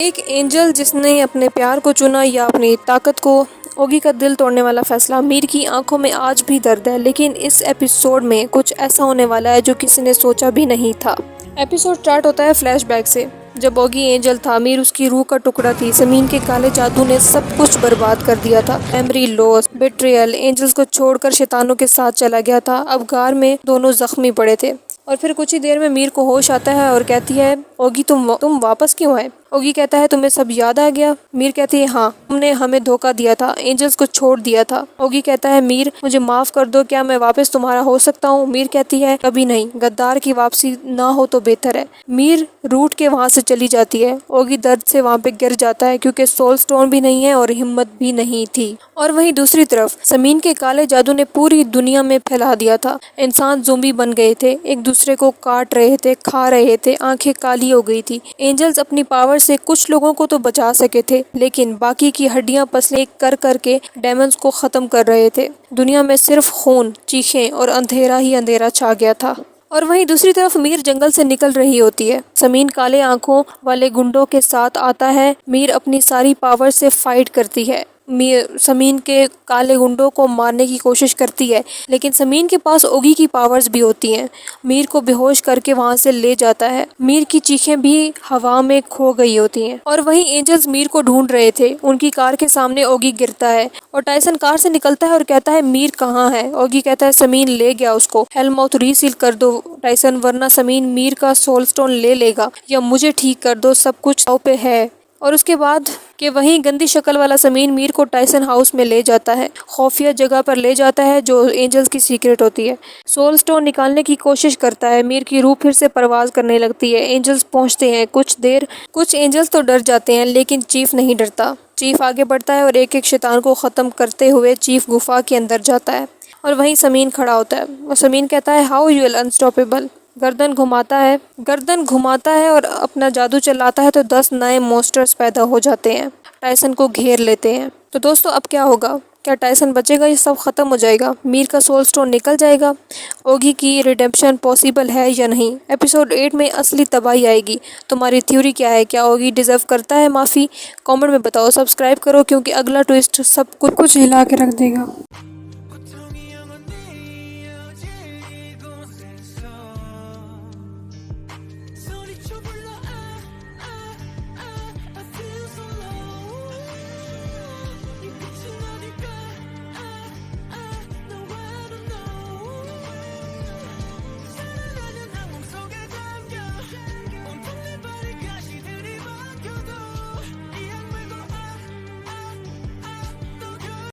एक एंजल जिसने अपने प्यार को चुना या अपनी ताकत को। ओगी का दिल तोड़ने वाला फैसला। मीर की आंखों में आज भी दर्द है, लेकिन इस एपिसोड में कुछ ऐसा होने वाला है जो किसी ने सोचा भी नहीं था। एपिसोड स्टार्ट होता है फ्लैशबैक से। जब ओगी एंजल था, मीर उसकी रूह का टुकड़ा थी। ज़मीन के काले जादू ने सब कुछ बर्बाद कर दिया था। मेमोरी लॉस, बिट्रियल, एंजल्स को छोड़कर शैतानों के साथ चला गया था। अब गार में दोनों जख्मी पड़े थे। और फिर कुछ ही देर में मीर को होश आता है और कहती है, ओगी तुम वापस क्यों आए? ओगी कहता है, तुम्हें सब याद आ गया? मीर कहती है, हाँ, तुमने हमें धोखा दिया था, एंजल्स को छोड़ दिया था। ओगी कहता है, मीर मुझे माफ कर दो, क्या मैं वापस तुम्हारा हो सकता हूँ? मीर कहती है, कभी नहीं, गद्दार की वापसी ना हो तो बेहतर है। मीर रूठ के वहाँ से चली जाती है। ओगी दर्द से वहाँ पे गिर जाता है, क्योंकि सोल स्टोन भी नहीं है और हिम्मत भी नहीं थी। और वहीं दूसरी तरफ ज़मीन के काले जादू ने पूरी दुनिया में फैला दिया था। इंसान ज़ोंबी बन गए थे, एक दूसरे को काट रहे थे, खा रहे थे, आंखें काली हो गई थी। एंजल्स अपनी पावर से कुछ लोगों को तो बचा सके थे, लेकिन बाकी की हड्डियां पसले कर करके डेमन्स को खत्म कर रहे थे। दुनिया में सिर्फ खून, चीखें और अंधेरा ही अंधेरा छा गया था। और वहीं दूसरी तरफ मीर जंगल से निकल रही होती है। ज़मीन काले आंखों वाले गुंडों के साथ आता है। मीर अपनी सारी पावर से फाइट करती है। ज़मीन के काले गुंडों को मारने की कोशिश करती है, लेकिन ज़मीन के पास ओगी की पावर्स भी होती हैं। मीर को बेहोश करके वहां से ले जाता है। मीर की चीखें भी हवा में खो गई होती हैं। और वहीं एंजल्स मीर को ढूंढ रहे थे। उनकी कार के सामने ओगी गिरता है और टाइसन कार से निकलता है और कहता है, मीर कहाँ है? ओगी कहता है, ज़मीन ले गया उसको। हेलमाउथ रीसील कर दो टाइसन, वरना ज़मीन मीर का सोल स्टोन ले लेगा, या मुझे ठीक कर दो, सब कुछ दांव पे है। और उसके बाद कि वहीं गंदी शक्ल वाला ज़मीन मीर को टाइसन हाउस में ले जाता है, खुफिया जगह पर ले जाता है जो एंजल्स की सीक्रेट होती है। सोल स्टोन निकालने की कोशिश करता है। मीर की रूह फिर से परवाज करने लगती है। एंजल्स पहुंचते हैं। कुछ एंजल्स तो डर जाते हैं, लेकिन चीफ नहीं डरता। चीफ आगे बढ़ता है और एक एक शैतान को ख़त्म करते हुए चीफ गुफा के अंदर जाता है। और वहीं ज़मीन खड़ा होता है और ज़मीन कहता है, हाउ यू अनस्टॉपेबल। गर्दन घुमाता है और अपना जादू चलाता है तो 10 नए मॉन्स्टर्स पैदा हो जाते हैं, टाइसन को घेर लेते हैं। तो दोस्तों, अब क्या होगा? क्या टाइसन बचेगा? ये सब खत्म हो जाएगा? मीर का सोल स्टोन निकल जाएगा? ओगी की रिडेम्पशन पॉसिबल है या नहीं? एपिसोड 8 में असली तबाही आएगी। तुम्हारी थ्योरी क्या है? क्या ओगी डिजर्व करता है माफ़ी? कमेंट में बताओ। सब्सक्राइब करो, क्योंकि अगला ट्विस्ट सब कुछ हिला के रख देगा।